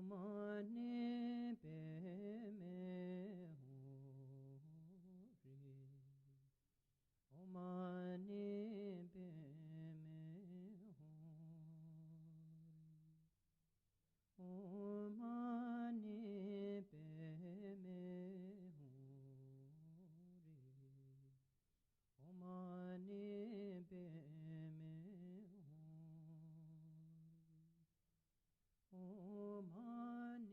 Omane pe me ho re. Omane pe me ho re. Omane pe me ho re. Omane pe me ho re. Omane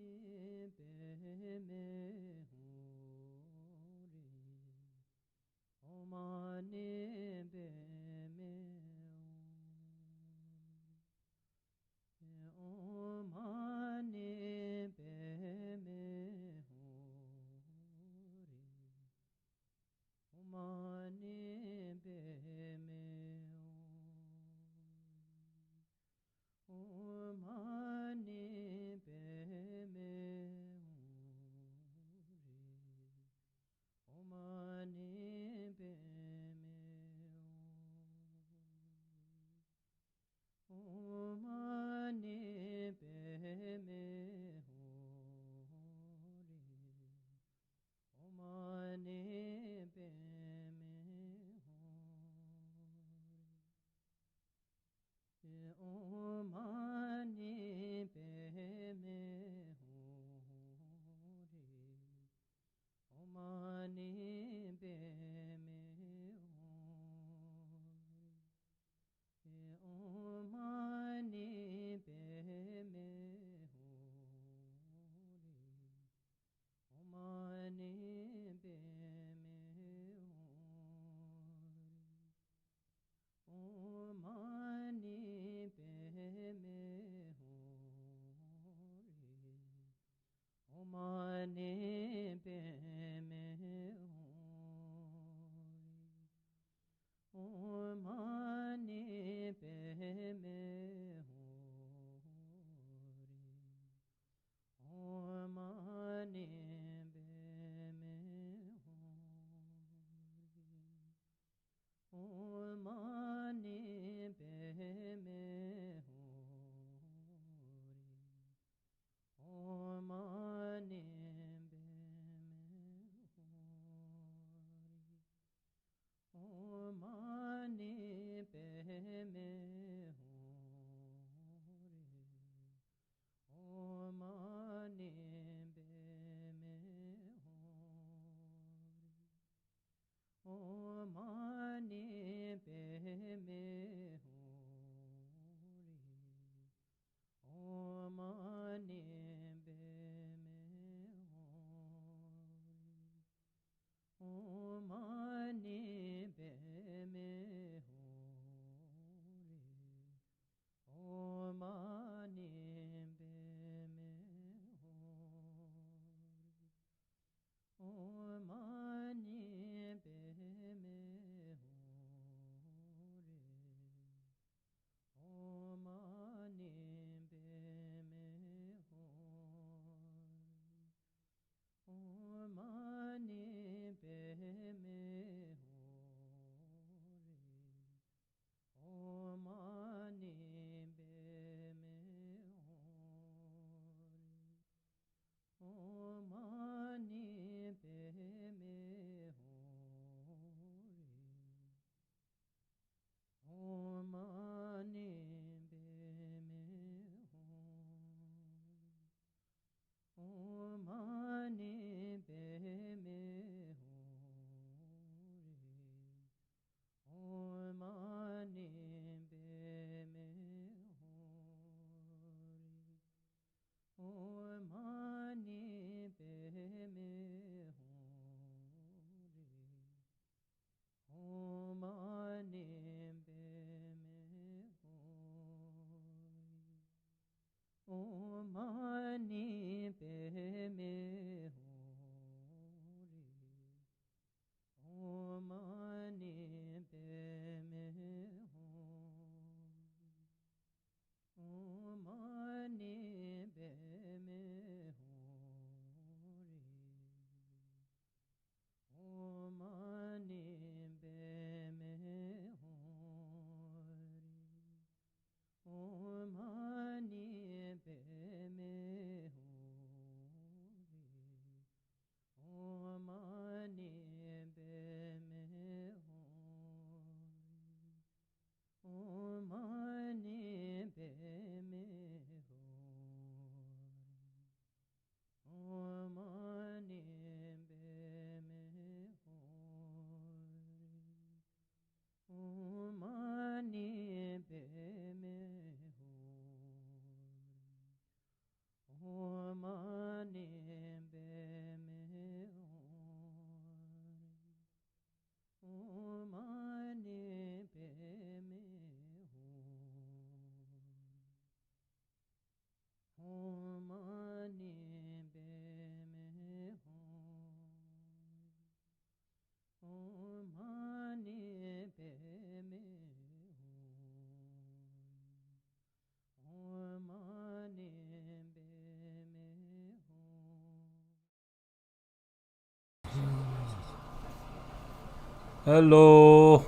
Hello,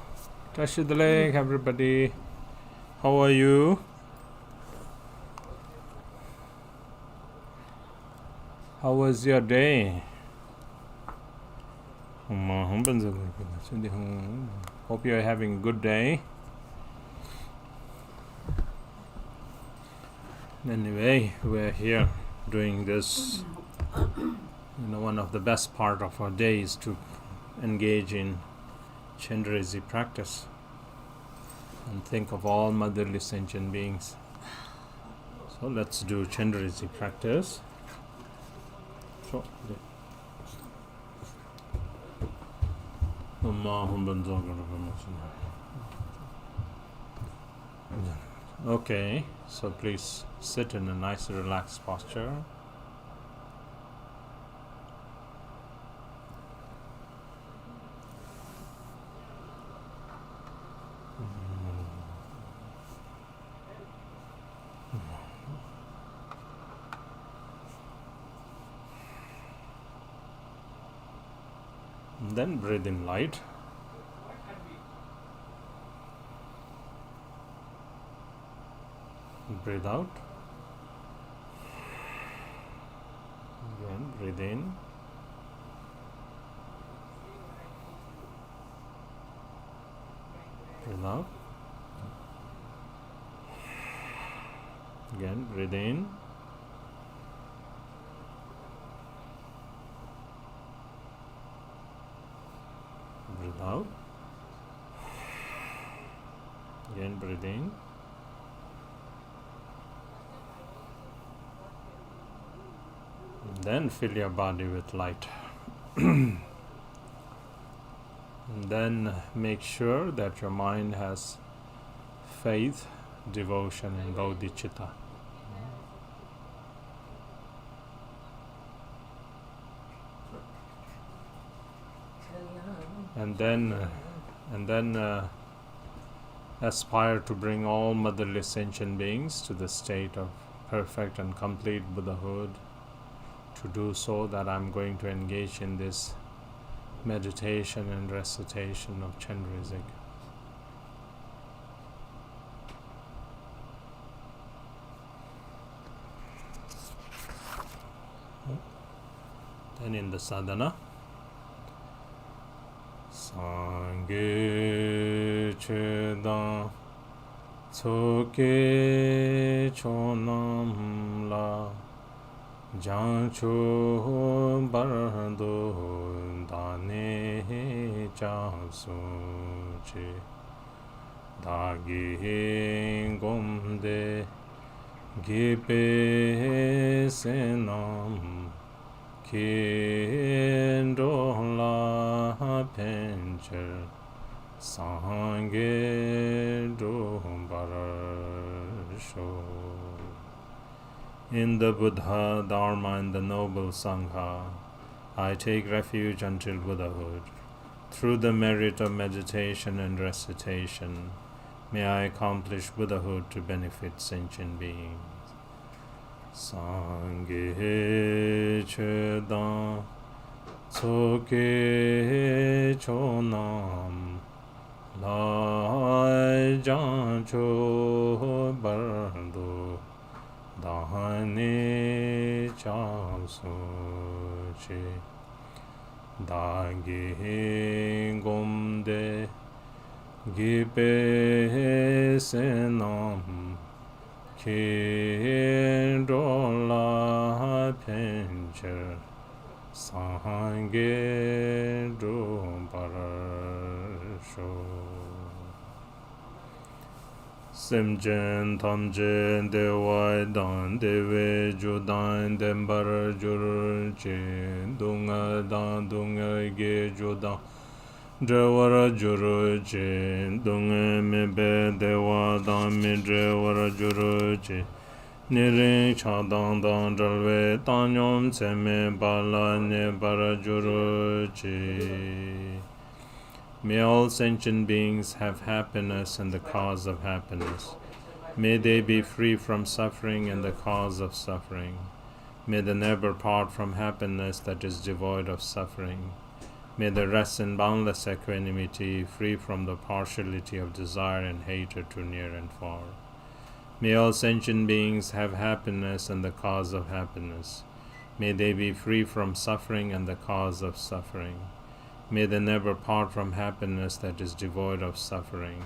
Tashi Delek, everybody. How are you? How was your day? Hope you are having a good day. Anyway, we're here doing this. One of the best part of our day is to engage in Chenrezik practice and think of all motherly sentient beings. So let's do Chenrezik practice. So, okay, so please sit in a nice relaxed posture. And then breathe in light. Breathe out. Again, breathe in. Breathe out. Again, breathe in. Breathe out. Again, breathe in. And then fill your body with light. And then make sure that your mind has faith, devotion, and bodhicitta. And then aspire to bring all motherly sentient beings to the state of perfect and complete Buddhahood. To do so, that I'm going to engage in this meditation and recitation of Chenrezik. Then in the sadhana, Sangye Chedan Tsoke Chonam La Jancho Bardo Dane Chasunche Dagi Gomde Gipe Senam Kindola Pencher Sangye Dombarasho. In the Buddha, Dharma, and the noble Sangha, I take refuge until Buddhahood. Through the merit of meditation and recitation, may I accomplish Buddhahood to benefit sentient beings. Sangye Chedan Tsoke Chonam Lai Jancho Bardo Dahane Chasunche Dagi Gomde Gipe Senam Kindola Pencher Sangye Dombarasho. Semjen Tamjen Dewai Dan Dewe Judan Dembar Jur Chen Dunga Dan Dunga Ge Judan Drewara Juru Chen Dunga Mebe Dewa Dan Mi Drewara Juru Chen Nirin Chadang Dan Dralwe Tanyom Tseme Bala Ne Bara Juru Chen. May all sentient beings have happiness and the cause of happiness. May they be free from suffering and the cause of suffering. May they never part from happiness that is devoid of suffering. May they rest in boundless equanimity, free from the partiality of desire and hatred to near and far. May all sentient beings have happiness and the cause of happiness. May they be free from suffering and the cause of suffering. May they never part from happiness that is devoid of suffering.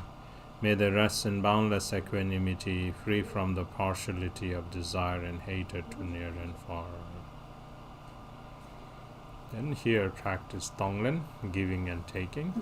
May they rest in boundless equanimity, free from the partiality of desire and hatred to near and far. Then here practice Tonglen, giving and taking.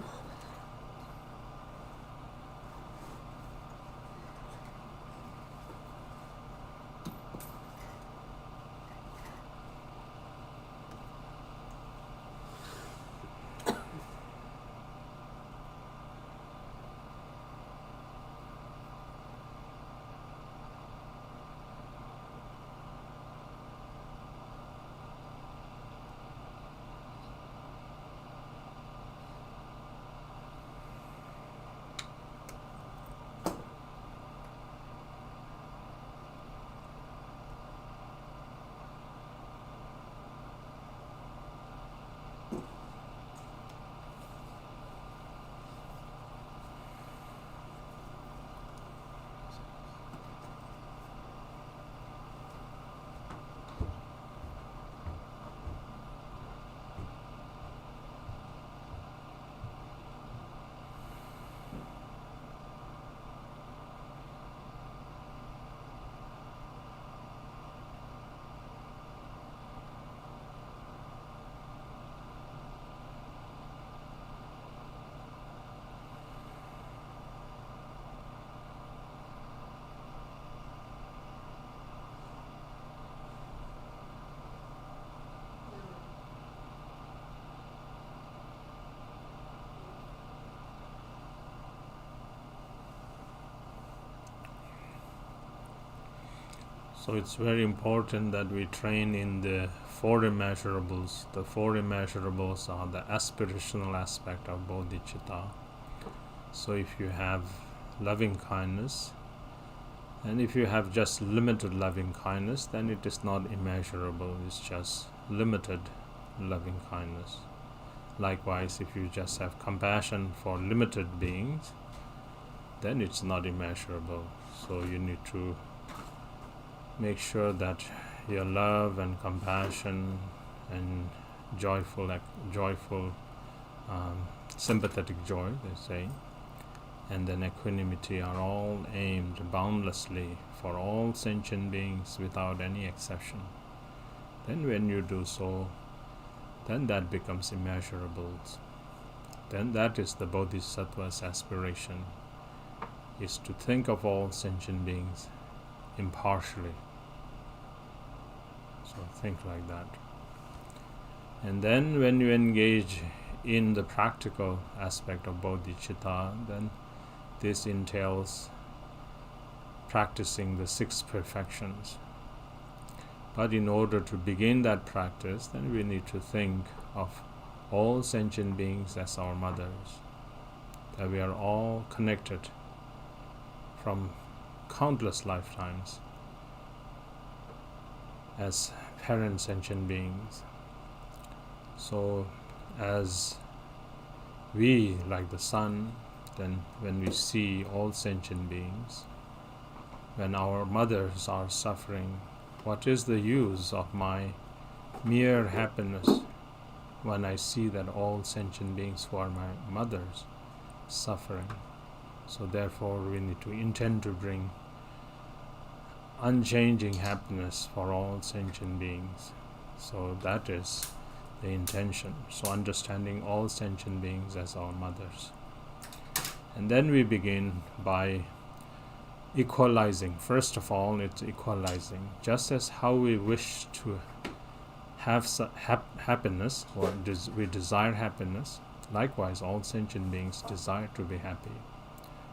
So it's very important that we train in the four immeasurables. The four immeasurables are the aspirational aspect of bodhicitta. So if you have loving kindness, and if you have just limited loving kindness, then it is not immeasurable, it's just limited loving kindness. Likewise, if you just have compassion for limited beings, then it's not immeasurable. So you need to make sure that your love and compassion and joyful, sympathetic joy, they say, and then equanimity are all aimed boundlessly for all sentient beings without any exception. Then when you do so, then that becomes immeasurable. Then that is the Bodhisattva's aspiration, is to think of all sentient beings impartially. So think like that. And then when you engage in the practical aspect of bodhicitta, then this entails practicing the six perfections. But in order to begin that practice, then we need to think of all sentient beings as our mothers, that we are all connected from countless lifetimes as parent sentient beings. So as we, like the sun, then when we see all sentient beings, when our mothers are suffering, what is the use of my mere happiness when I see that all sentient beings who are my mothers suffering? So therefore we need to intend to bring unchanging happiness for all sentient beings. So that is the intention. So understanding all sentient beings as our mothers. And then we begin by equalizing. First of all, it's equalizing. Just as how we wish to have happiness, or we desire happiness, likewise all sentient beings desire to be happy.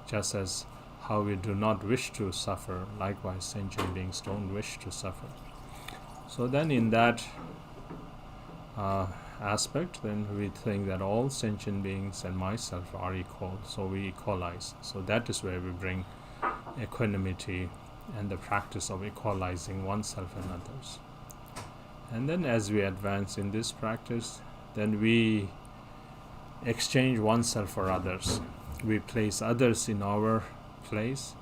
Just as how we do not wish to suffer, likewise sentient beings don't wish to suffer. So then in that aspect, then we think that all sentient beings and myself are equal, so we equalize. So that is where we bring equanimity and the practice of equalizing oneself and others. And then as we advance in this practice, then we exchange oneself for others. We place others in our place,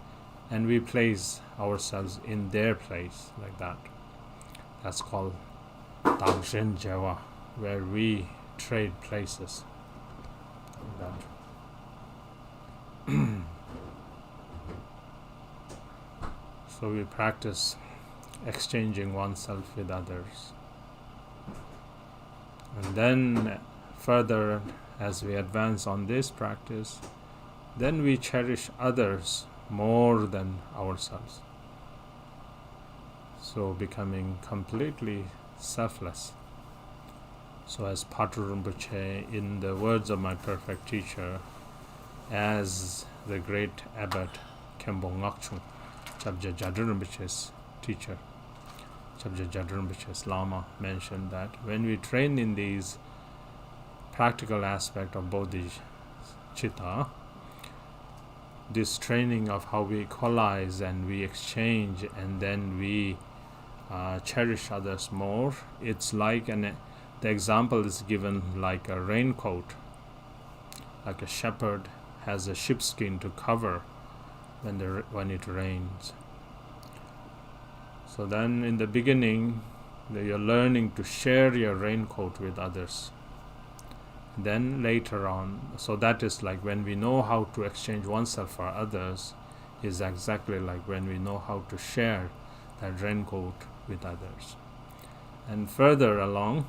and we place ourselves in their place, like that. That's called Dangshin Jawa, where we trade places, like that. So we practice exchanging oneself with others. And then further, as we advance on this practice, then we cherish others more than ourselves. So becoming completely selfless. So as Patrul Rinpoche, in the words of my perfect teacher, as the great abbot Khenpo Ngakchung, Chabja Jadru Rinpoche's teacher, Chabja Jadru Rinpoche's Lama, mentioned that when we train in these practical aspect of bodhicitta, this training of how we equalize and we exchange and then we cherish others more, it's like the example is given like a raincoat, like a shepherd has a sheepskin to cover when it rains. So then in the beginning, you're learning to share your raincoat with others. Then later on, so that is like when we know how to exchange oneself for others, is exactly like when we know how to share that raincoat with others. And further along,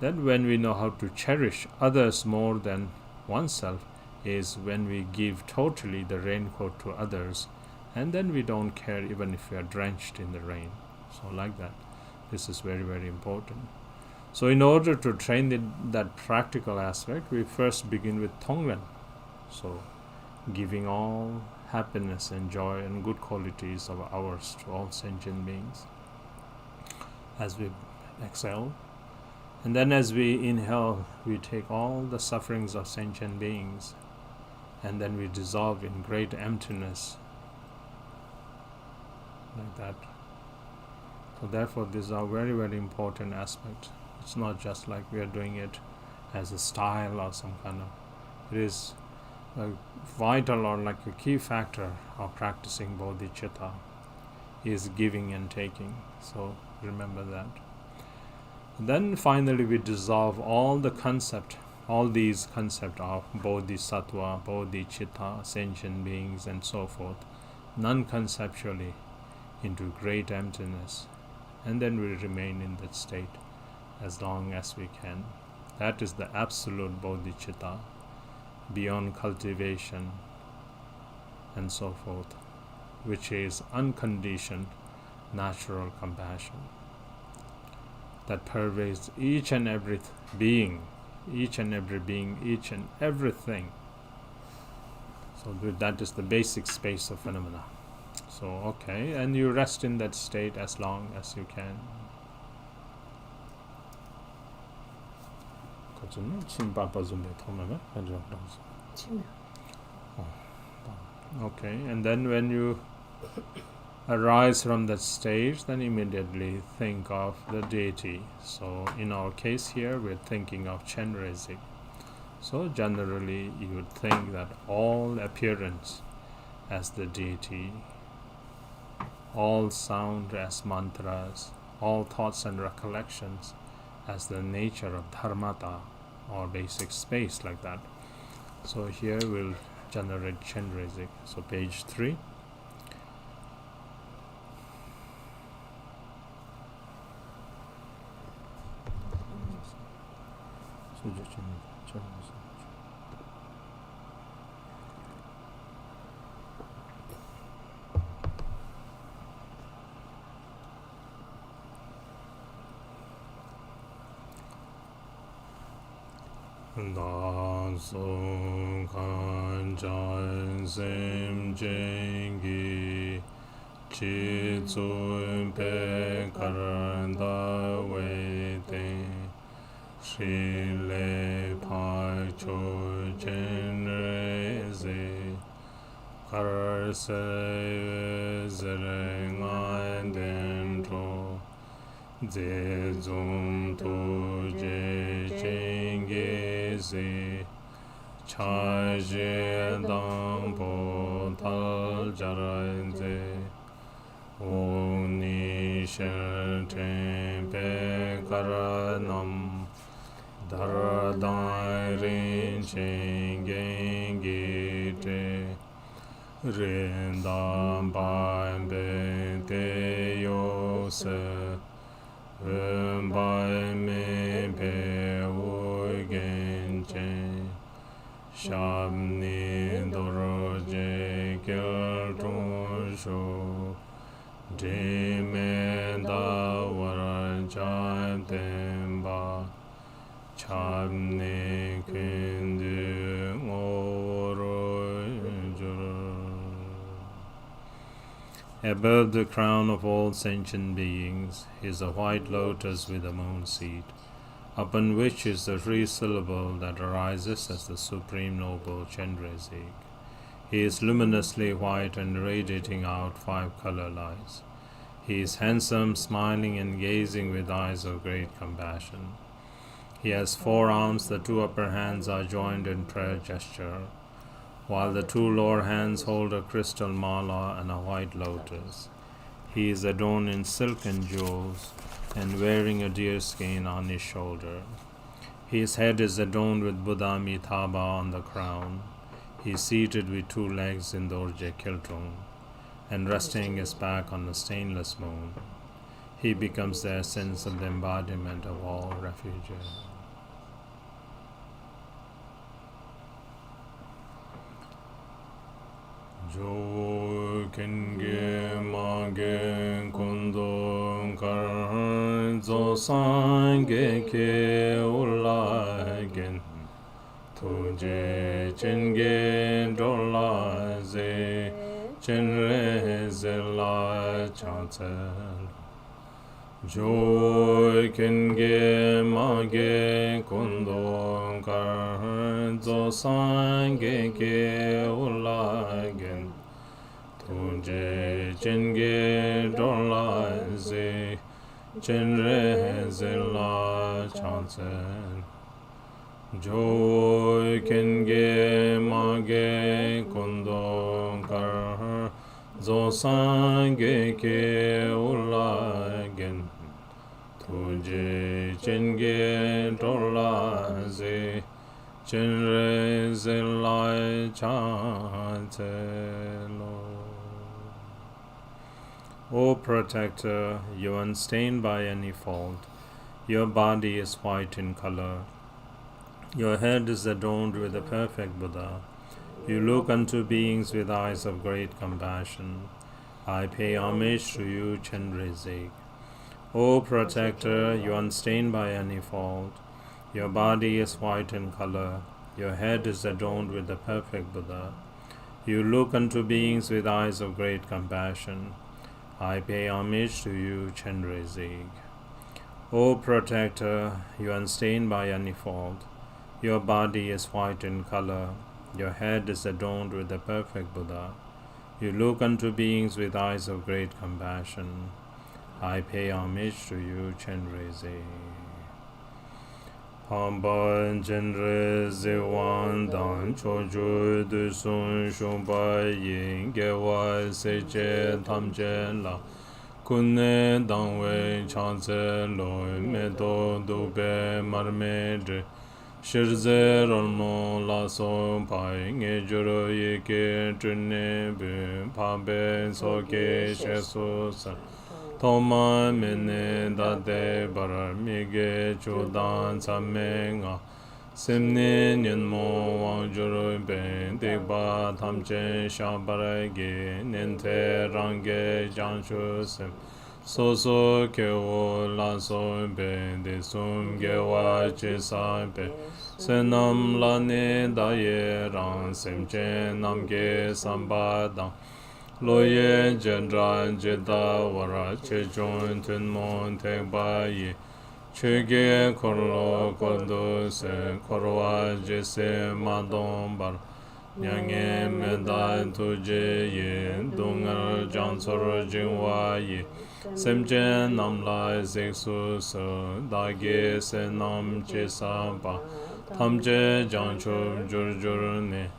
then when we know how to cherish others more than oneself, is when we give totally the raincoat to others, and then we don't care even if we are drenched in the rain. So like that, this is very, very important. So in order to train that practical aspect, we first begin with Tonglen. So giving all happiness and joy and good qualities of ours to all sentient beings as we exhale. And then as we inhale, we take all the sufferings of sentient beings, and then we dissolve in great emptiness, like that. So therefore, these are very, very important aspects. It's not just like we are doing it as a style or some kind of. It is a vital or like a key factor of practicing bodhicitta is giving and taking. So remember that. Then finally we dissolve all these concepts of bodhisattva, bodhicitta, sentient beings and so forth, non-conceptually, into great emptiness, and then we remain in that state as long as we can. That is the absolute bodhicitta, beyond cultivation and so forth, which is unconditioned natural compassion that pervades each and every being, each and everything. So that is the basic space of phenomena. So okay, and you rest in that state as long as you can. Okay, and then when you arise from that stage, then immediately think of the deity. So in our case here, we're thinking of Chenrezik. So generally, you would think that all appearance as the deity, all sound as mantras, all thoughts and recollections as the nature of dharmata, or basic space, like that. So here we'll generate Chenrezik. So page 3. Da sung kan chan sim jingi chi tsun pe karan da wei ting shi le pai cho chen re zi kar se zere ngan den to ze zum tu je chingi zi Chaje dampo tal jarainze Oni shen tempe karanam Dharadai rin chen gengi te Rindam bai be te yo se bai me be ui gen chen Shabni doroje kyal tun shu Dime da waran chan temba Chabni kindu ngoro jur. Above the crown of all sentient beings is a white lotus with a moon seed, upon which is the free syllable that arises as the Supreme Noble Chenrezik. He is luminously white and radiating out 5 color lights. He is handsome, smiling and gazing with eyes of great compassion. He has 4 arms, the 2 upper hands are joined in prayer gesture, while the 2 lower hands hold a crystal mala and a white lotus. He is adorned in silk and jewels, and wearing a deer skin on his shoulder. His head is adorned with Buddha Mithaba on the crown. He is seated with 2 legs in Dorje Kiltung, and resting his back on a stainless moon. He becomes the essence of the embodiment of all refuges. Jo kenge mage kundong kar zo sange ke ulagen tuje chenge dola ze chenre zela chancel jo kenge mage kundong kar zo sange ke ulagen Tunje chenge dola ze chenre zela chansen Joy kenge mage kundong kar zo sange ke ulagen Tunje chenge dola ze chenre zela chanselo. O Protector, you are unstained by any fault. Your body is white in color. Your head is adorned with the perfect Buddha. You look unto beings with eyes of great compassion. I pay homage to you, Chenrezik. O Protector, you are unstained by any fault. Your body is white in color. Your head is adorned with the perfect Buddha. You look unto beings with eyes of great compassion. I pay homage to you, Chenrezik. O Protector, you are unstained by any fault. Your body is white in color. Your head is adorned with the perfect Buddha. You look unto beings with eyes of great compassion. I pay homage to you, Chenrezik. Hamban Chenrezik Wan Dan Choju Du Sun Shumba Yin Gewa Seche Tamche La Kunne Dangwe Chanse Loi Medo Dube Marmedre Shirze Rolmo La So Pai Nge Juro Yeke Trine Bu Pabe Soke Shesu Sa Toma mene dade bara mige chodan samenga semne nyenmo wangjuru ben degba tamchen shabarage nente range janshu sem soso kewo laso ben de sum gewa chesa ben senam lane daye ran semchen namge sambadang Loye jendran jeda wara chechon tenmon tekbayi chege korlo kondo se korwa jese madon Nyange medai tuje ye dungar jansor jingwa ye semje namla zeksu so dage se nam che samba Tamje Janchur Jur Ne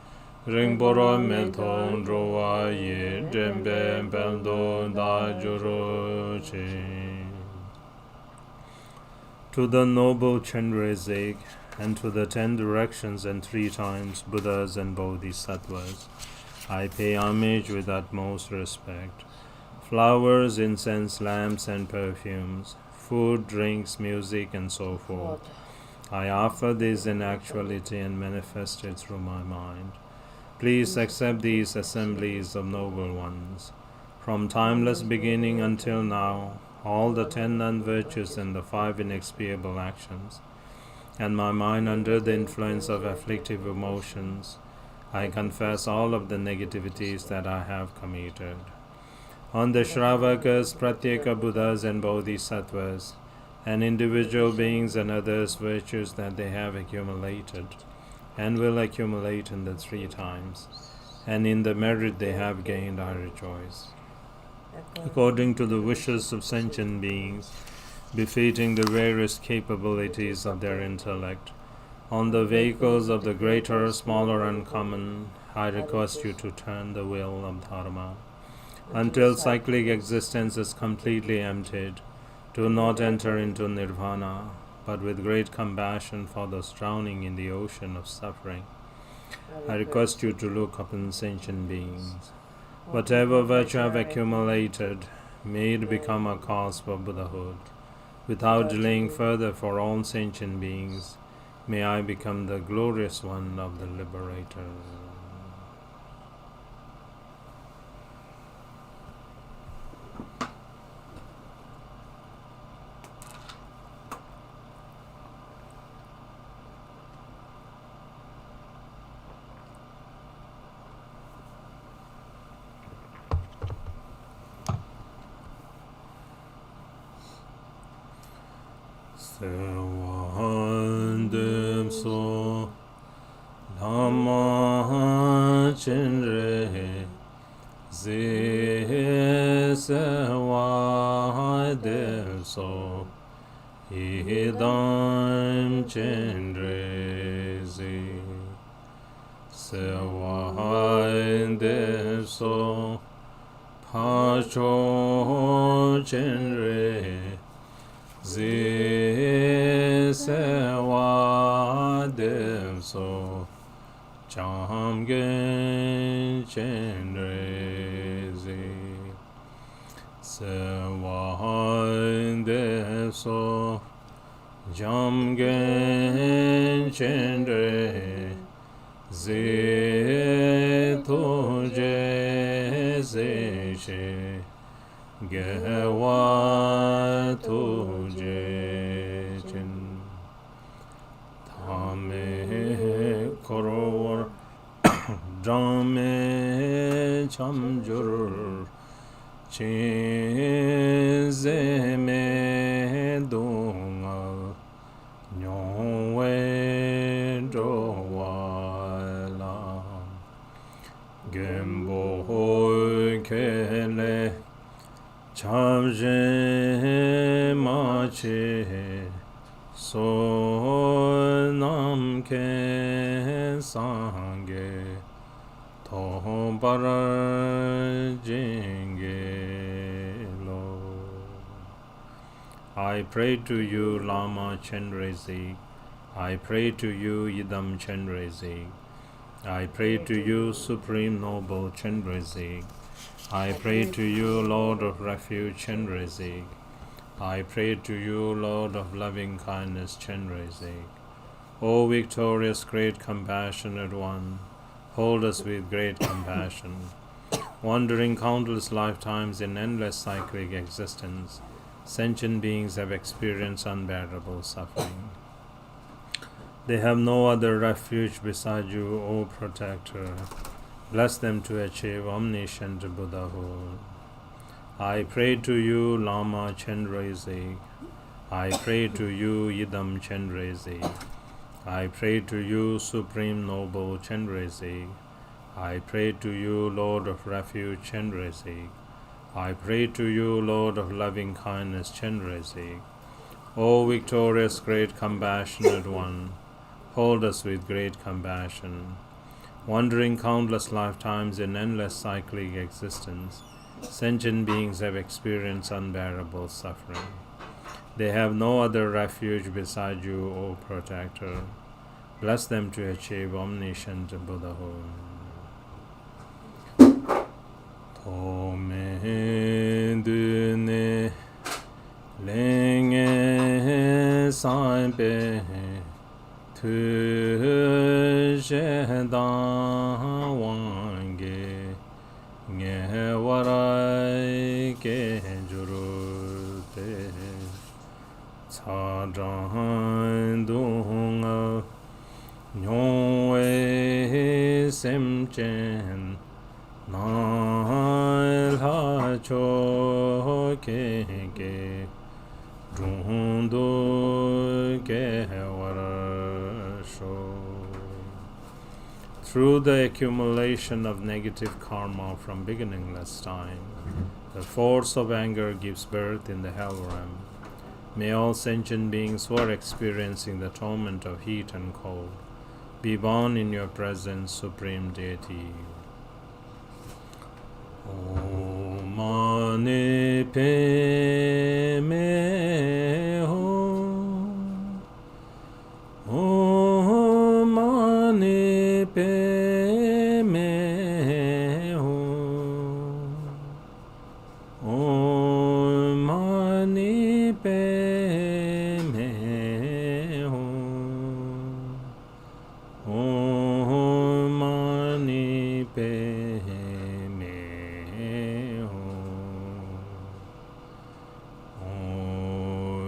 Ringboro Meton Drowa Ye Jembe Beldo Da Juru Chi. To the noble Chenrezik, and to the 10 directions and 3 times Buddhas and Bodhisattvas, I pay homage with utmost respect. Flowers, incense, lamps, and perfumes, food, drinks, music, and so forth. I offer these in actuality and manifest it through my mind. Please accept these assemblies of noble ones. From timeless beginning until now, all the 10 non-virtues and the 5 inexpiable actions, and my mind under the influence of afflictive emotions, I confess all of the negativities that I have committed. On the Shravakas, Pratyeka Buddhas and Bodhisattvas, and individual beings and others' virtues that they have accumulated, and will accumulate in the 3 times, and in the merit they have gained, I rejoice. According to the wishes of sentient beings, befitting the various capabilities of their intellect, on the vehicles of the greater, smaller, and common, I request you to turn the wheel of Dharma. Until cyclic existence is completely emptied, do not enter into nirvana, but with great compassion for those drowning in the ocean of suffering, I request you to look upon sentient beings. Whatever virtue have accumulated, may it become a cause for Buddhahood. Without delaying further for all sentient beings, may I become the glorious one of the liberator. Sewandem so Lama Chenrezik Sewadem so Idam Chenrezik Sewandem so Pacho Chenrezik Sewadem so Chamgen Chenrezik Sewadem so Chamgen Chenrezik Tuje Zeshe Gewa Tuje Chen Tame Koror Drame Chamjur Chizeme Dungal Nyongwe Drowala Gembo Kele Chamje Mache Sonam Ke Sange Tombara Jingelo. I pray to you, Lama Chenrezik. I pray to you, Yidam Chenrezik. I pray to you, Supreme Noble Chenrezik. I pray to you, Lord of Refuge, Chenrezik. I pray to you, Lord of loving kindness, Chenrezik. O victorious, great, compassionate one, hold us with great compassion. Wandering countless lifetimes in endless cyclic existence, sentient beings have experienced unbearable suffering. They have no other refuge beside you, O Protector. Bless them to achieve omniscient Buddhahood. I pray to you, Lama Chenrezik. I pray to you, Yidam Chenrezik. I pray to you, Supreme Noble Chenrezik. I pray to you, Lord of Refuge, Chenrezik. I pray to you, Lord of loving kindness, Chenrezik. O victorious, great, compassionate one, hold us with great compassion. Wandering countless lifetimes in endless cyclic existence, sentient beings have experienced unbearable suffering. They have no other refuge beside you, O Protector. Bless them to achieve omniscient Buddhahood. Tome dune lenge sanpe tu shedan wange nge warai ke jurute Tsadrahan dunga nyongwe semchen nal ha cho ke dundu ke warasho. Through the accumulation of negative karma from beginningless time, the force of anger gives birth in the hell realm. May all sentient beings who are experiencing the torment of heat and cold be born in your presence, Supreme Deity. Om Mani Padme Hum. Om Mani Padme Hum. Om Mani Padme Hum. Om Mani Padme Hum.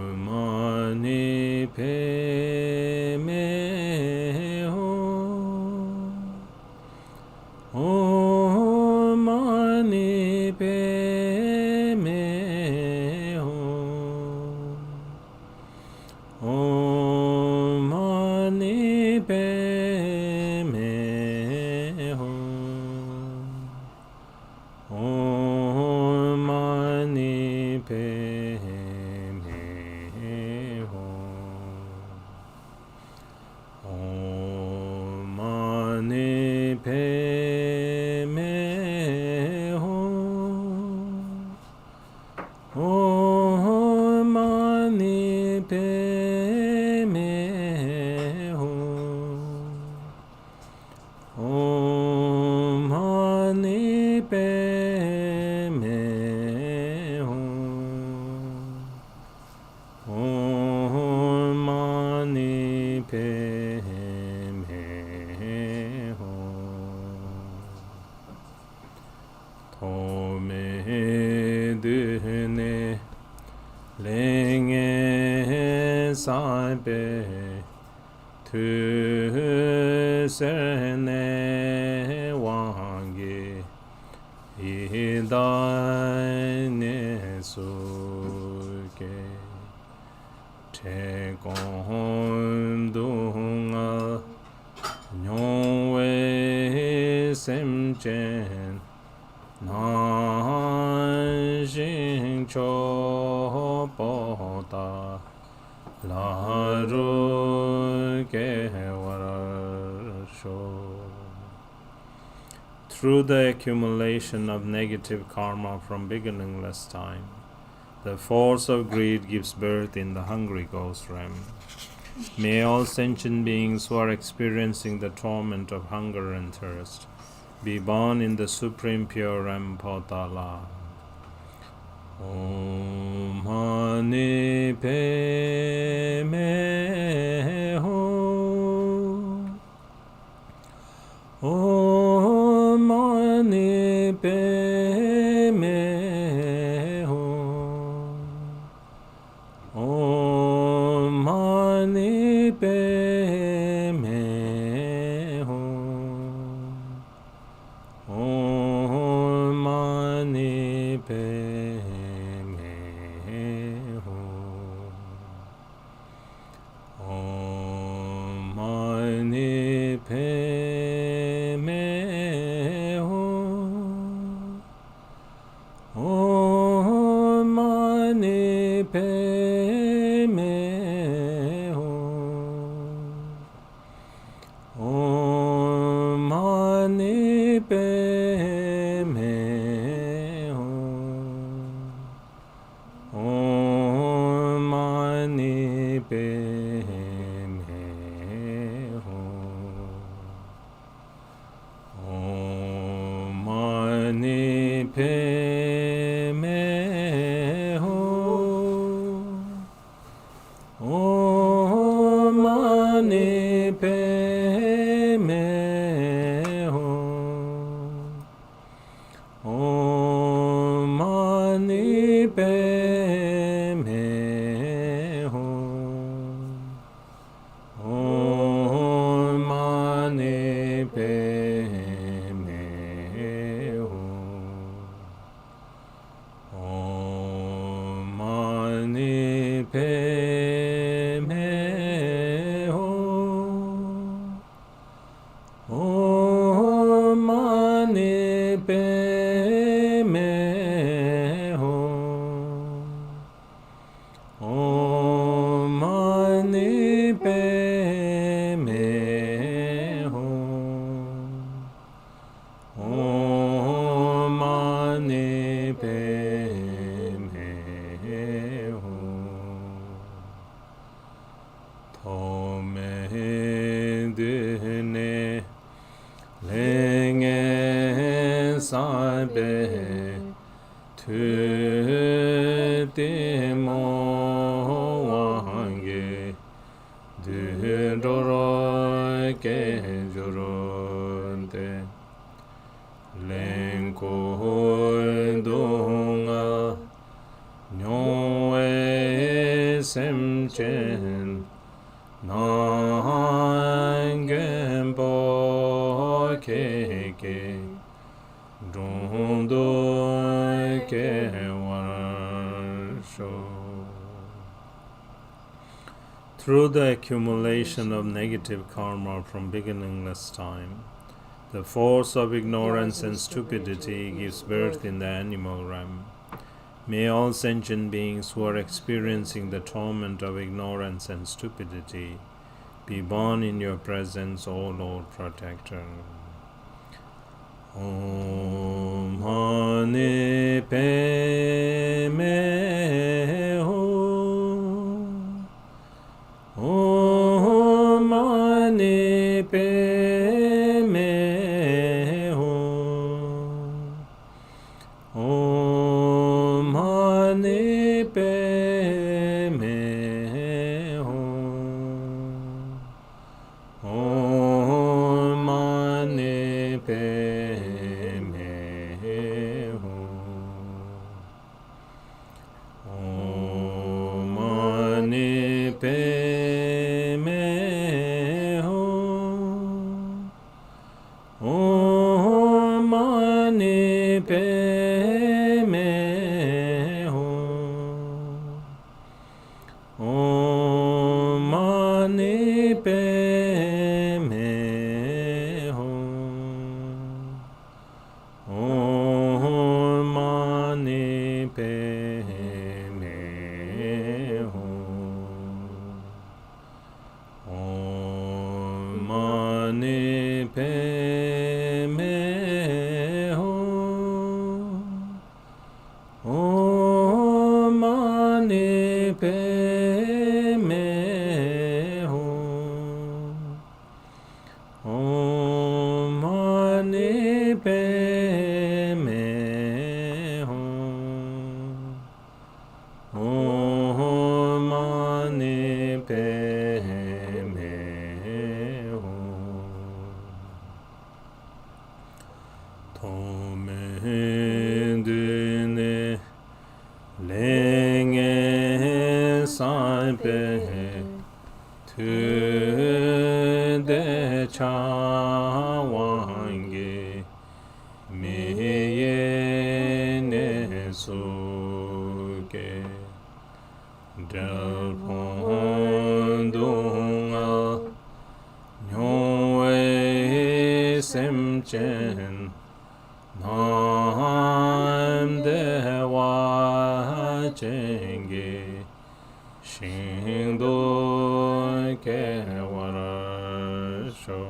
Om Mani Padme Hum. Om Mani Padme Hum. Om Mani Padme Hum. Om Mani Padme Hum. Om Mani Padme Hum. Om Mani Padme Hum. Om Mani Padme Hum. Om Mani Padme Hum. Tome dune lenge sanpe tu sene wange idane suke te kondunga nyongwe semchen Nanjing cho pota la ru ke warasho. Through the accumulation of negative karma from beginningless time, the force of greed gives birth in the hungry ghost realm. May all sentient beings who are experiencing the torment of hunger and thirst be born in the supreme pure Potala. Om Mani Padme Hum. Om Mani Padme Hum. Om Mani Padme Hum. Om Mani Padme Hum. Om pe me ho. Om mani pe me ho. Om mani pe me ho. Om mani pe me ho. Om mani pe me ho. Om mani pe me ho. Om mani pe me ho. Om mani pe me ho. Om mani pe me ho. Tome dine lenge sabe tu te mo wange du doro ke jurunte lenko dunga nyoe semchen nangembo keke dondo ke warsho. Through the accumulation of negative karma from beginningless time, the force of ignorance and stupidity gives birth in the animal realm. May all sentient beings who are experiencing the torment of ignorance and stupidity be born in your presence, O Lord Protector. Om Mani Pe Me Ho. Om Mani Pe Me Ho. Om Mani Pe Me Ho. Om Mani Pe Me Ho. Om Mani Pe Me Ho. Om Mani Pe Me Ho. Om Mani Pe Me Ho. Om Mani Pe Me Ho. Om Mani Pe Me Ho. Om Mani Pe Me Ho. Om Mani Pe Me Ho. Om Mani Pe Me Ho. Tome dine lenge saipe tu de chawange me ye ne suke del pondunga nyoe semchen nam de wa chenge shindo ke warasho.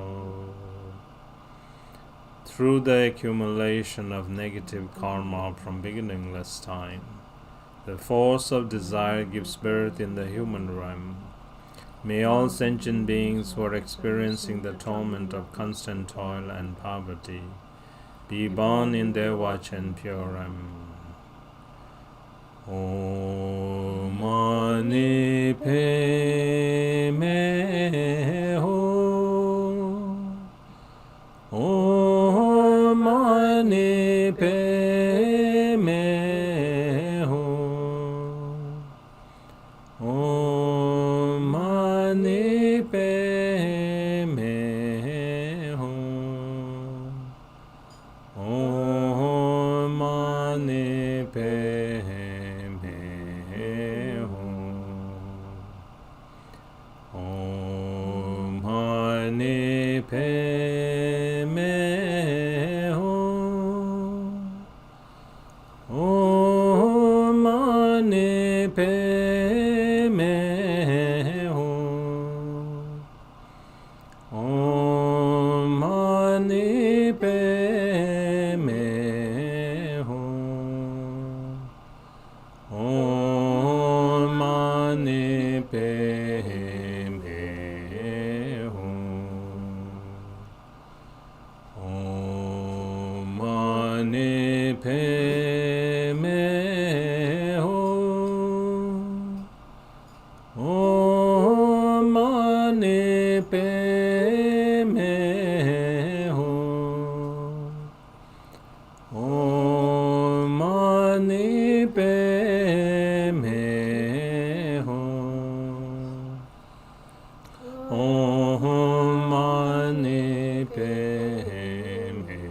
Through the accumulation of negative karma from beginningless time, The force of desire gives birth in the human realm. May all sentient beings who are experiencing the torment of constant toil and poverty be born in their watch and pure realm. Om Mani Padme Hum. Om Mani Padme Hum. Om Mani Padme Hum. Om Mani Padme Hum. Om Mani Padme Hum. Om Mani Padme Hum. Om Mani Padme Hum. Om Mani Padme Hum. Om Mani Padme Hum. Om Mani Padme Hum. Om Mani Padme Hum. Om Mani Padme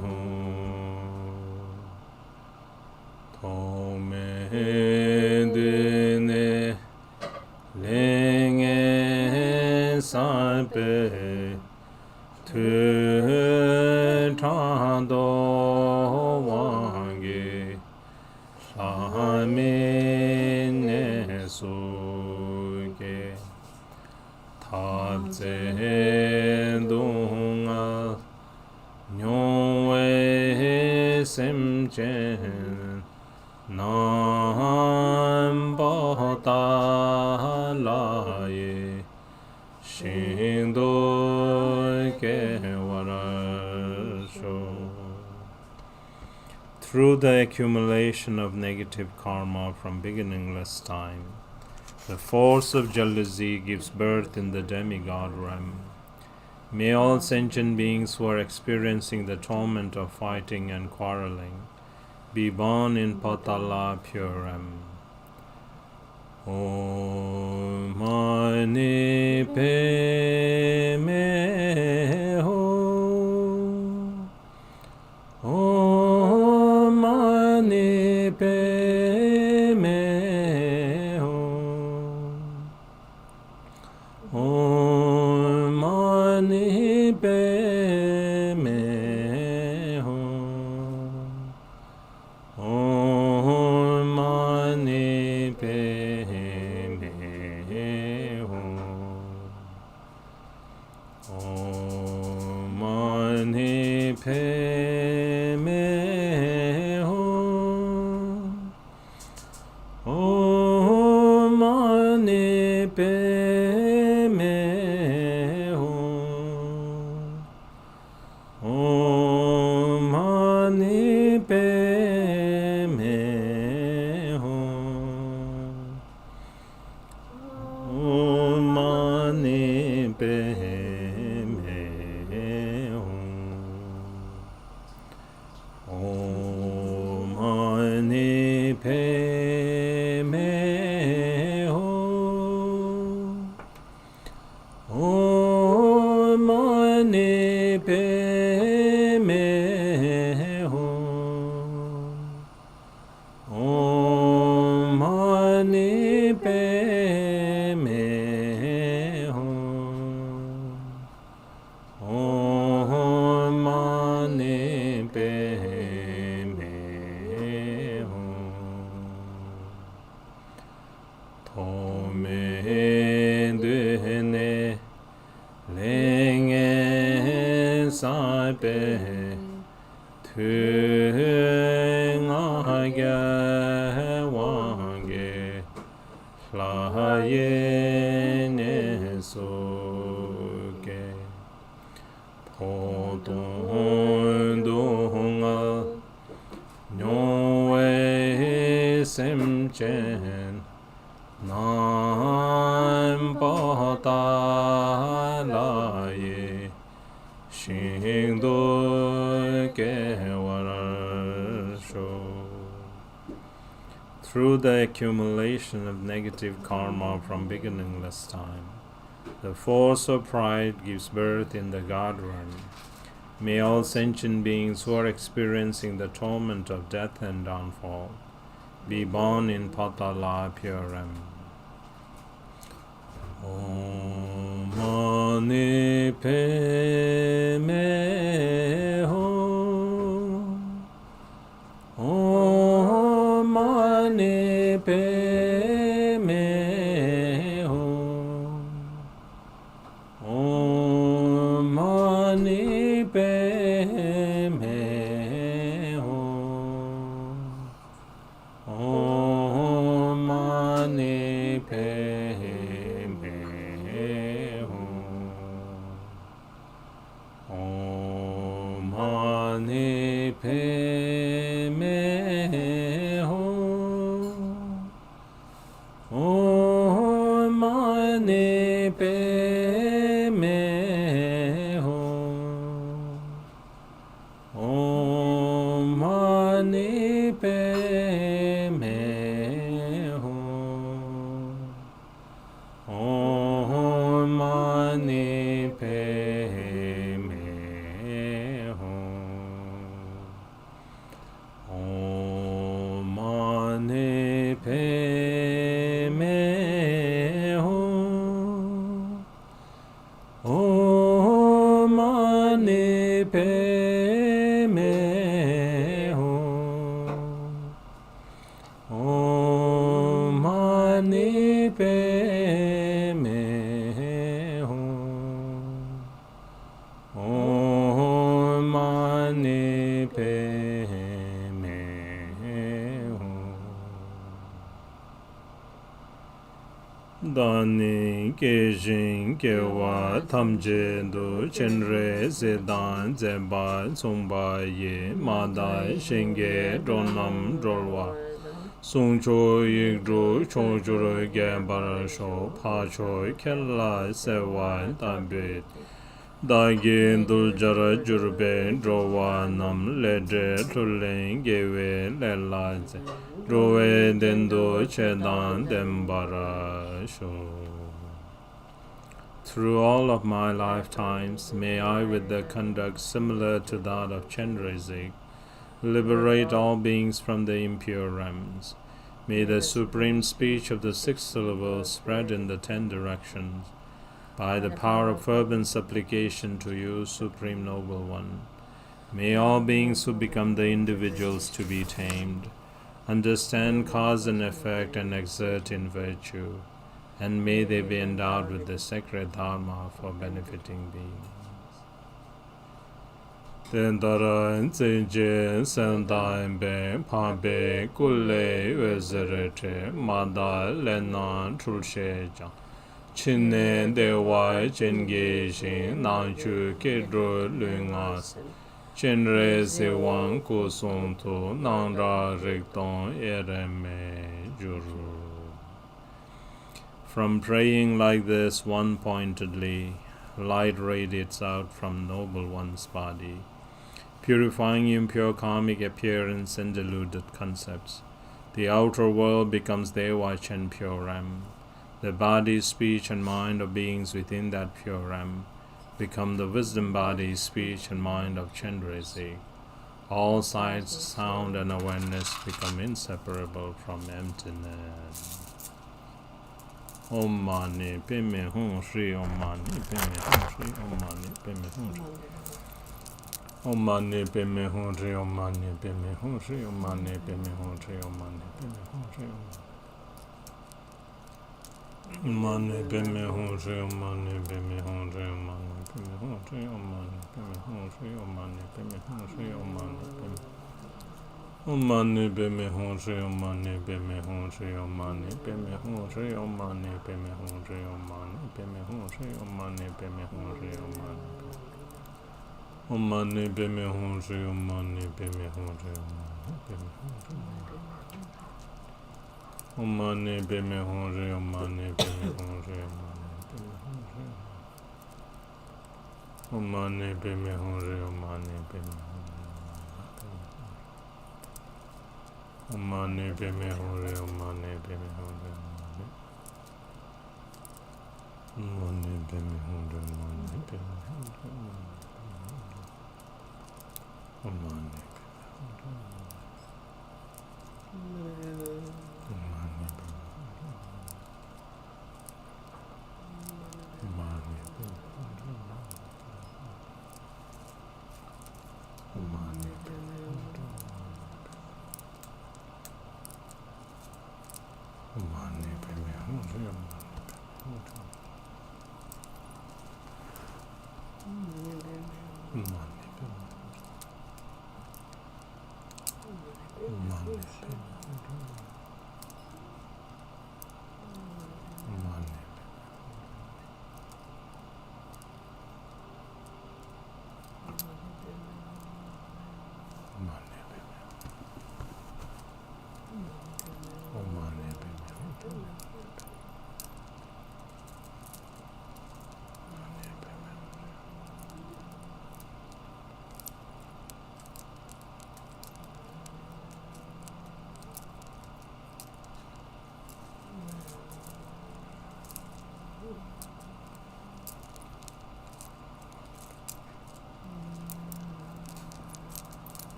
Hum. Tome dune lenge sarpe tu tando wange shamine suke tabze dunga nyongwe semchen nam bata laye shindo ke warasho. Through the accumulation of negative karma from beginningless time, the force of jealousy gives birth in the demigod realm. May all sentient beings who are experiencing the torment of fighting and quarreling be born in Patala pure realm. Om Mani Padme Hum. Om Mani Padme Hum. Om Mani Padme Hum. Om Mani Padme Hum. Om Mani Padme Hum. Om Mani Padme Hum. Om Mani Padme Hum. Om Mani Padme Hum. Om Mani Padme Hum. Om Mani Padme Hum. Om Mani Padme Hum. Om Mani Padme Hum. Tome dune lenge sarpe tu ngage ye ne so ke po don do nyo we sem chen nam pa ta la ye shing do ke war sho. Through the accumulation of negative karma from beginningless time, the force of pride gives birth in the God realm. May all sentient beings who are experiencing the torment of death and downfall be born in Patala pure realm. Om Mani Padme Hum. Om Mani Padme Hum. Om Mani Padme Hum. Om Mani Padme Hum. Om Mani Padme Hum. Om Mani Padme Hum. Om Mani Padme Hum. Om Mani Padme Hum. Om Mani Padme Hum. Om Mani Padme Hum. Om Mani Padme Hum. Om Mani Padme Hum. Dani ke jin ke wa tham je do Chenrezik dan zeba songba ye ma da shin ge donam dorwa song cho yik ro cho jo ro ge bar sho pa cho kella se wa dan be da ge dul jara jurbe drowa nam le de tulen ge we le la ze ro we den do che dan dem bara sho. Through all of my lifetimes, may I, with the conduct similar to that of Chenrezik, liberate all beings from the impure realms. May the supreme speech of the 6 syllables spread in the 10 directions. By the power of fervent supplication to you, Supreme Noble One, may all beings who become the individuals to be tamed, understand cause and effect and exert in virtue, and may they be endowed with the sacred dharma for benefiting beings. Tendara Nzeje Sendai Be Pabe Kule Wezerete Mada Lena Trulsheja Chine Dewa Chenge Shin Nanchu Kedro Lungas Chenrezik Wang Kusung Tu Nandra Rikton Ereme Juru. From praying like this one-pointedly, light radiates out from Noble One's body, purifying impure karmic appearance and deluded concepts. The outer world becomes Devachan pure Ram. The body, speech, and mind of beings within that pure Ram become the wisdom body, speech, and mind of Chenrezik. All sight, sound, and awareness become inseparable from emptiness. Om Mani Padme Hum Shri Om Mani Padme Hum Shri Om Mani Padme Hum Shri Om Mani Padme Hum Shri Om Mani Padme Hum Shri Om Mani Padme Hum Shri Om Mani Padme Hum Shri Om Mani Padme Hum Shri Om Mani Padme Hum Shri Om Mani Padme Hum Shri Om Mani Padme Hum Shri Om Mani Padme Hum Shri Om Mani Padme Omani beme honre omani beme honre omani beme honre omani beme honre omani beme honre omani beme honre omani beme honre omani beme honre omani beme honre omani beme honre omani beme honre omani beme Omani beme hore, omani beme hore, omani beme hore, omani beme hore, omani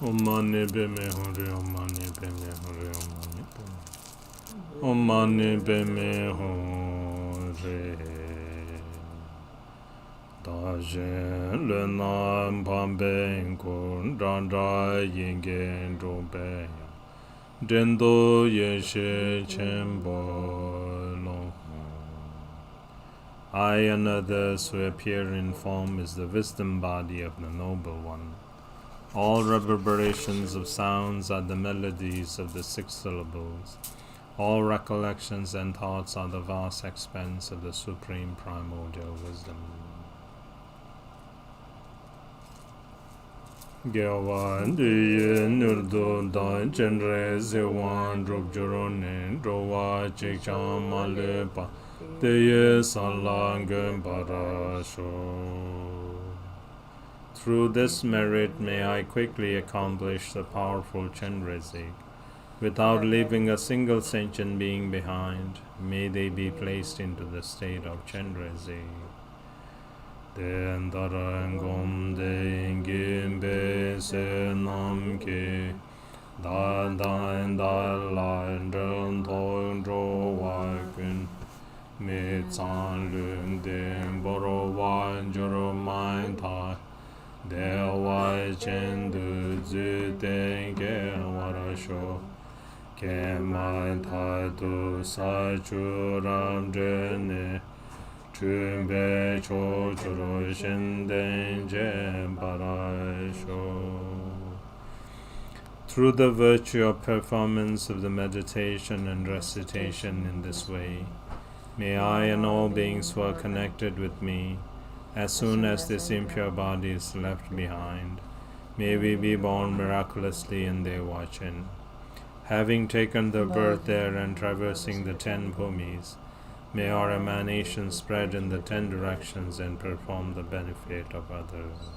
Omani beme hore, omani beme hore, omani beme hore. Dajen le nam pamben kun danda yingen dobe. Dendo yeshe chenpo long. I, and others who appear in form, is the wisdom body of the Noble One. All reverberations of sounds are the melodies of the 6 syllables. All recollections and thoughts are the vast expanse of the supreme primordial wisdom. Gyawan diye nurdo da Chenrezik wan drup jurone drowa chikcha malepa deye salangen parasho. Through this merit may I quickly accomplish the powerful Chenrezik. Without leaving a single sentient being behind, may they be placed into the state of Chenrezik. Den darangom den gimbe se nam ke da dan da la dren tong dro wa kun me chan lun den boro wan joro main ta Dewa chen du zu den ge warasho ke man ta du sa chu ram jene chun be cho churo shen den je barasho. Through the virtue of performance of the meditation and recitation in this way, may I and all beings who are connected with me, as soon as this impure body is left behind, may we be born miraculously in their watching. Having taken the birth there and traversing the 10 bhumis, may our emanations spread in the 10 directions and perform the benefit of others.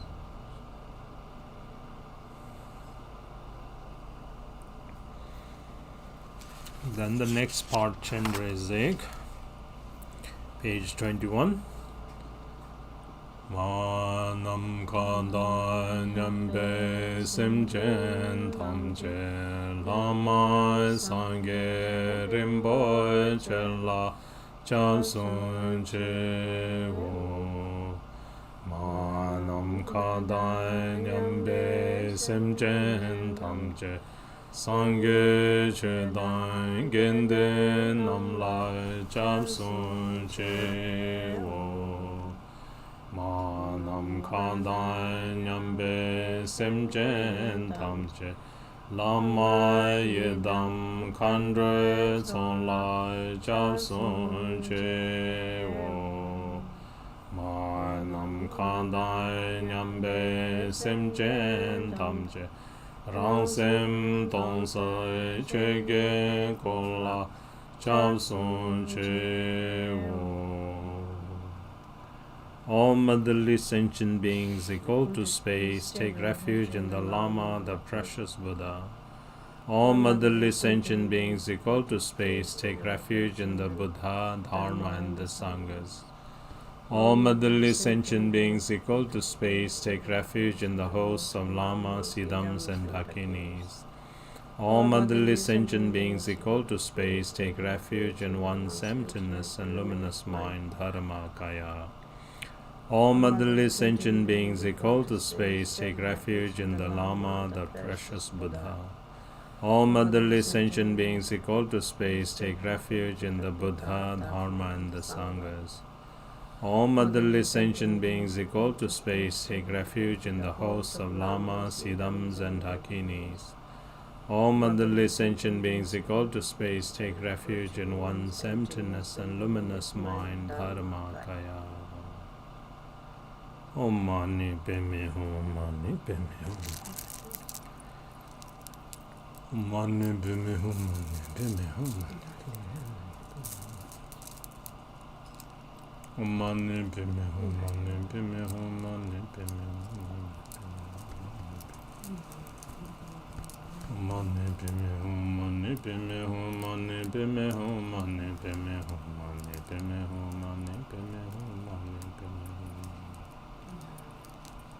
Then the next part, Chenrezik, page 21. Manam kanda nyambe simchen tamche lama sangye rimbo chela chamsun che wo. Manam kanda nyambe simchen tamche sangye che dan gende namla chamsun che wo. Manam Kandan Nyambe Semjen Tamche Lama Yedam Kandre Sonlai Japsun Che Wo Manam Kandan Nyambe Semjen Tamche Rangsem Tonsai Chege Kola Japsun Che Wo. All motherly sentient beings equal to space take refuge in the Lama, the precious Buddha. All motherly sentient beings equal to space take refuge in the Buddha, Dharma, and the Sanghas. All motherly sentient beings equal to space take refuge in the hosts of Lamas, Siddhams, and Dakinis. All motherly sentient beings equal to space take refuge in one's emptiness and luminous mind, Dharmakaya. All motherly sentient beings equal to space take refuge in the Lama, the precious Buddha. All motherly sentient beings equal to space take refuge in the Buddha, Dharma, and the Sanghas. All motherly sentient beings equal to space take refuge in the hosts of Lamas, Siddhams, and Dakinis. All motherly sentient beings equal to space take refuge in one's emptiness and luminous mind, Dharmakaya. Om Mani Padme Hum, Mani Padme Hum. Om Mani Padme Hum, Mani Padme Hum. Om Mani Padme Hum, Mani Padme Hum, Mani Padme Hum. Om Mani Padme Hum, Mani Padme Hum, Mani Padme Hum, Mani Padme Hum, Mani Padme Hum, Mani Padme Hum, Mani Padme Hum.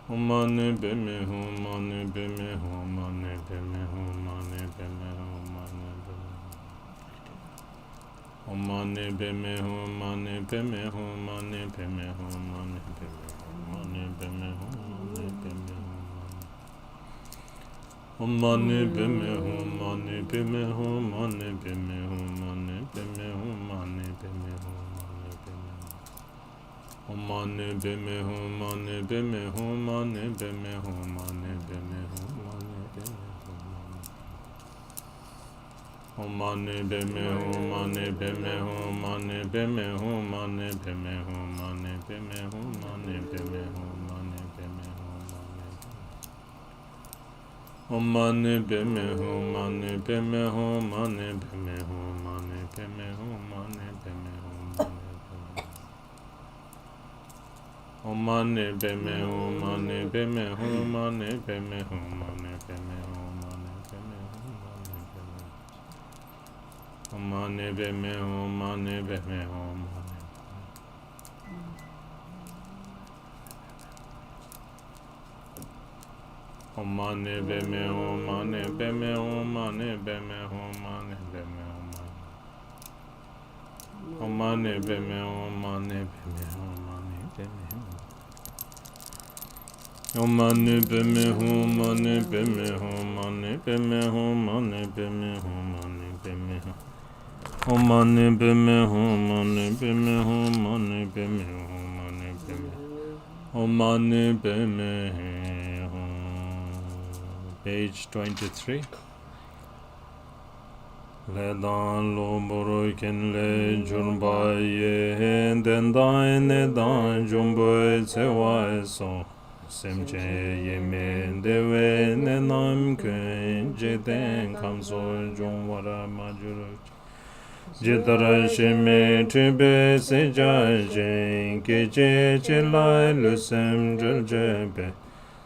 Om Mani Padme Hum, Mani Padme Hum, Mani Padme Hum, Mani Padme Hum, Mani Padme Hum. Om Mani Padme Hum, Mani Padme Hum, Mani Padme Hum, Mani Padme Hum, Mani Padme Hum, Mani Padme Hum. Om Mani Padme Hum, Mani Padme Hum, Mani Padme Hum, Mani Padme Hum, Mani Padme Hum. Om Mani Padme Hum, Mani Padme Hum, Mani Padme Hum, Mani Padme Hum, Mani Padme Hum. Om Mani Padme Hum, Mani Padme Hum, Mani Padme Hum, Mani Padme Hum, Mani Padme Hum, Mani Padme Hum, Mani Padme Hum. Om Mani Padme Hum, Mani Padme Hum, Mani Padme Hum, Mani Padme Hum, Mani Padme Hum. Om Mani Padme Hum, Mani Padme Hum, Mani Padme Hum, Mani Padme Hum, Mani Padme Hum, Mani Padme Hum. Om Mani Padme Hum, Mani Padme Hum, Mani. Om Mani Padme Hum, Mani Padme Hum, Mani Padme Hum, Mani Padme Hum. Om Mani Padme Hum, Mani Padme Hum, Mani Padme Hum. Om Mani Padme Hum, Mani Padme Hum, Mani Padme Hum, Mani Padme Hum, Mani Padme Hum. Om Mani Padme Hum, Mani Padme Hum, Mani Padme Hum, Mani Padme Hum. Om Mani Padme Hum. Page 23. Le dan lo boro ken le jurba ye den dai ne dan jumbo se wa so sem che ye me de we ne nam kun je den kam so jum wara ma juru je tara she me tribe se ja je ke je che lai lu sem jul je be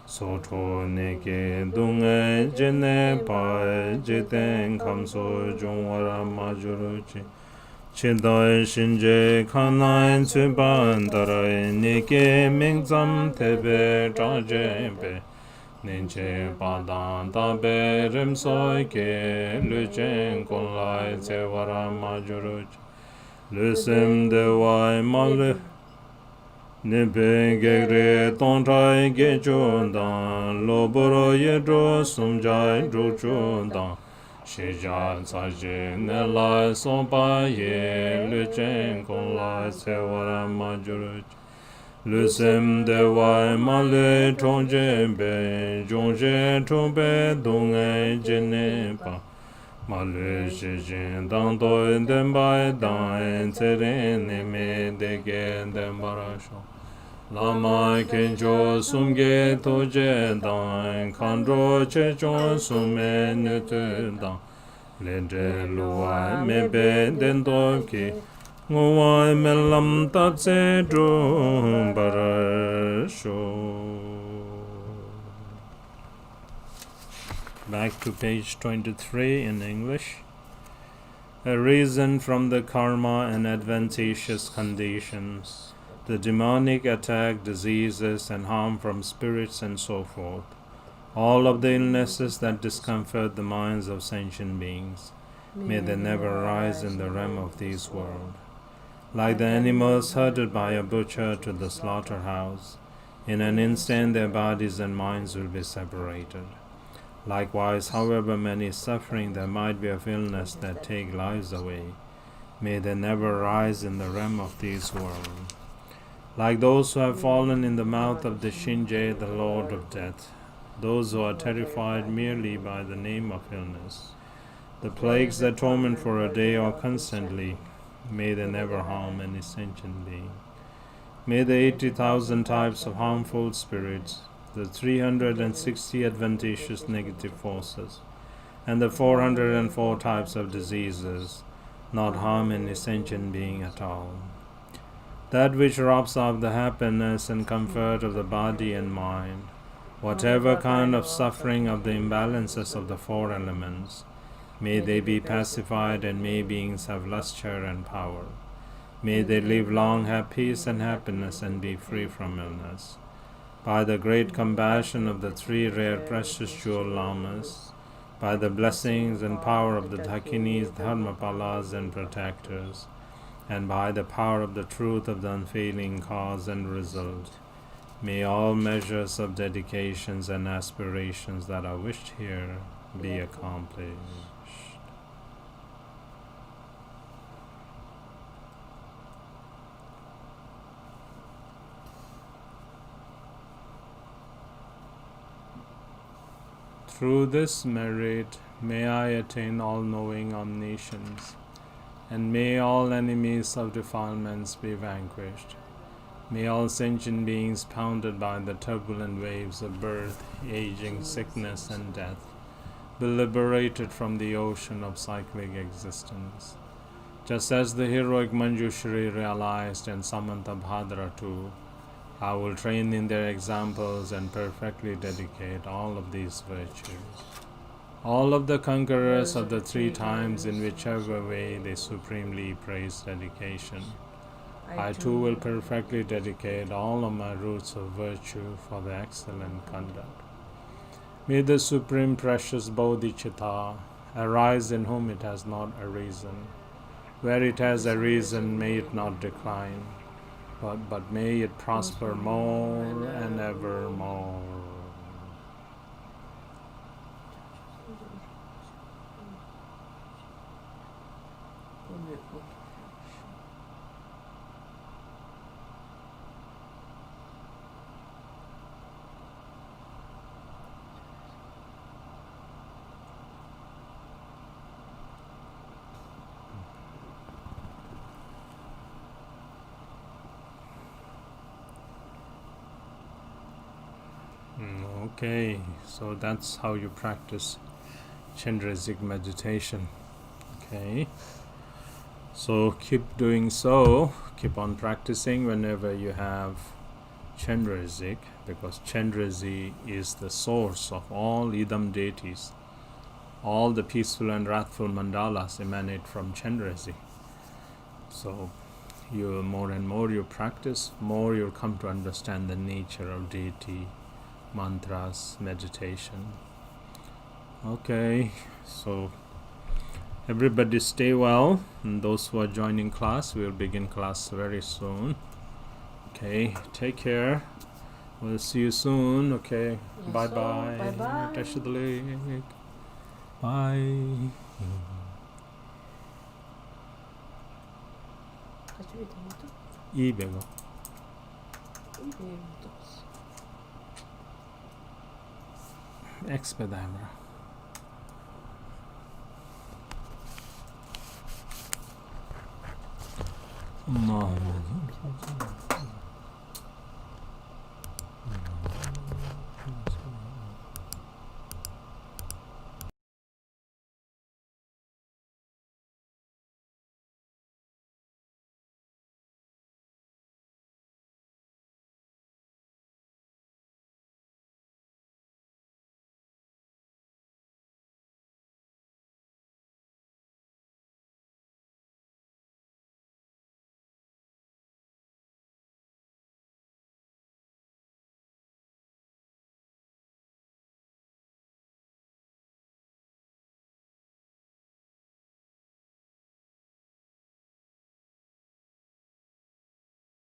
so to ne ke dung je ne pa je den kam so jum wara ma juru che dai shin je kanai su ban darai ne ke ming zam te be tra je be nen che pa dan ta be rim so ke lu chen kon lai se wara ma juru lu sim de wai ma lu ne be ge re ton trai ge chon dan lo boro ye dro sum jai dro chon dan she ja sa je ne la son pa ye le chen kon la se wara ma juru Lusem de wai male tongje be, jongje tongbe donge jene pa. Male shijin dang doi den bai dang, tsere ne me de ge den barasho. Lama kenjo sumge toje dang, kandro che chon sume nutu dang. Lendre luwa me be den do ki, nguwa me lam tab se drum barasho. Back to page 23 in English. A reason from the karma and adventitious conditions, the demonic attack, diseases, and harm from spirits, and so forth. All of the illnesses that discomfort the minds of sentient beings, may they never rise in the realm of this world. Like the animals herded by a butcher to the slaughterhouse, in an instant their bodies and minds will be separated. Likewise, however many suffering there might be of illness that take lives away, may they never rise in the realm of this world. Like those who have fallen in the mouth of the Shinje, the Lord of Death, those who are terrified merely by the name of illness, the plagues that torment for a day or constantly, may they never harm any sentient being. May the 80,000 types of harmful spirits, the 360 adventitious negative forces, and the 404 types of diseases not harm any sentient being at all. That which robs of the happiness and comfort of the body and mind, whatever kind of suffering of the imbalances of the four elements, may they be pacified, and may beings have lustre and power. May they live long, have peace and happiness, and be free from illness. By the great compassion of the three rare precious jewel lamas, by the blessings and power of the Dakinis, Dharmapalas, and protectors, and by the power of the truth of the unfailing cause and result, may all measures of dedications and aspirations that are wished here be accomplished. Through this merit, may I attain all-knowing omniscience, and may all enemies of defilements be vanquished. May all sentient beings pounded by the turbulent waves of birth, aging, sickness, and death be liberated from the ocean of cyclic existence. Just as the heroic Manjushri realized and Samantabhadra too, I will train in their examples and perfectly dedicate all of these virtues. All of the conquerors of the three times, in whichever way they supremely praise dedication, I too will perfectly dedicate all of my roots of virtue for the excellent conduct. May the supreme precious Bodhicitta arise in whom it has not arisen. Where it has arisen, may it not decline, but may it prosper more and ever more. Okay, so that's how you practice Chenrezik meditation. Okay, so keep doing so, keep on practicing whenever you have Chenrezik, because Chenrezi is the source of all Idam deities. All the peaceful and wrathful mandalas emanate from Chenrezi. So you more and more you practice, more you'll come to understand the nature of deity, mantras, meditation. Okay, so everybody stay well, and those who are joining class, we'll begin class very soon. Okay, take care. We'll see you soon. Okay, Yes, bye-bye. bye-bye. Tashi Delek. Bye. Kaç üretim oldu? İyi be. Expedite bra. Mahmoud.